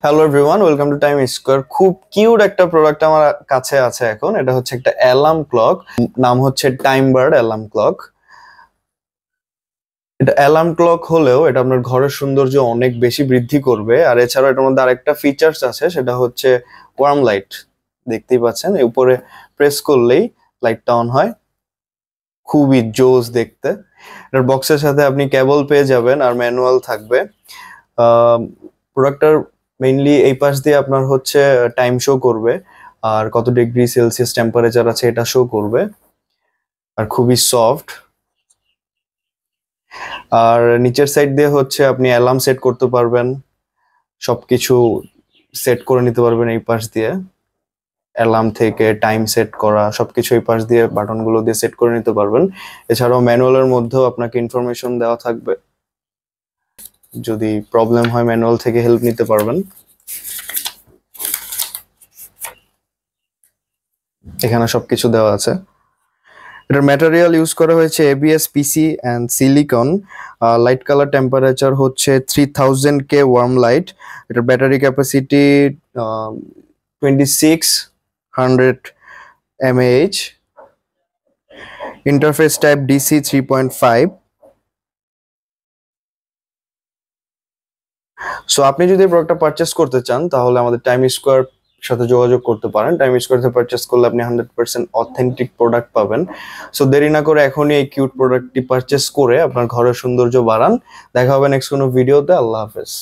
Hello everyone, welcome to time square. খুব cute একটা product আমার কাছে আছে এখন। এটা হচ্ছে একটা অ্যালার্ম ক্লক, নাম হচ্ছে টাইম বার্ড অ্যালার্ম ক্লক। এটা অ্যালার্ম ক্লক হলেও এটা আপনার ঘরের সৌন্দর্য অনেক বেশি বৃদ্ধি করবে। আর এছাড়াও এটার মধ্যে আরেকটা ফিচার্স আছে, সেটা হচ্ছে ওয়ার্ম লাইট। দেখতেই পাচ্ছেন, এই উপরে প্রেস করলেই লাইটটা অন হয়। খুবই জোস দেখতে। এটার বক্সের সাথে আপনি কেবল পেয়ে যাবেন আর ম্যানুয়াল থাকবে। প্রোডাক্টটার মেইনলি এই পাশ দিয়ে আপনার হচ্ছে টাইম শো করবে আর কত ডিগ্রি সেলসিয়াস টেম্পারেচার আছে এটা শো করবে। আর খুবই সফট। আর নিচের সাইড দিয়ে হচ্ছে আপনি অ্যালার্ম সেট করতে পারবেন, সবকিছু সেট করে নিতে পারবেন এই পাশ দিয়ে। অ্যালার্ম থেকে টাইম সেট করা সবকিছু এই পাশ দিয়ে বাটনগুলো দিয়ে সেট করে নিতে পারবেন। এছাড়াও ম্যানুয়ালের মধ্যেও আপনাকে ইনফরমেশন দেওয়া থাকবে, যদি প্রবলেম হয় ম্যানুয়াল থেকে হেল্প নিতে পারবেন। এখানে সবকিছু দেওয়া আছে। এটার ম্যাটেরিয়াল ইউজ করা হয়েছে ABS PC and silicon. Light colour temperature হচ্ছে 3000K ওয়ার্ম লাইট। এটার battery capacity 2600 mAh। Interface type DC 3.5। So আপনি যদি এই প্রোডাক্টটা পারচেস করতে চান তাহলে আমাদের টাইম স্কোয়ার সাথে যোগাযোগ করতে পারেন। টাইম স্কোয়ার থেকে পারচেস করলে আপনি 100% অথেন্টিক প্রোডাক্ট পাবেন। সো দেরি না করে এখনই এই কিউট প্রোডাক্টটি পারচেস করে আপনার ঘরের সৌন্দর্য বাড়ান। দেখা হবে নেক্সট কোনো ভিডিওতে। আল্লাহ হাফেজ।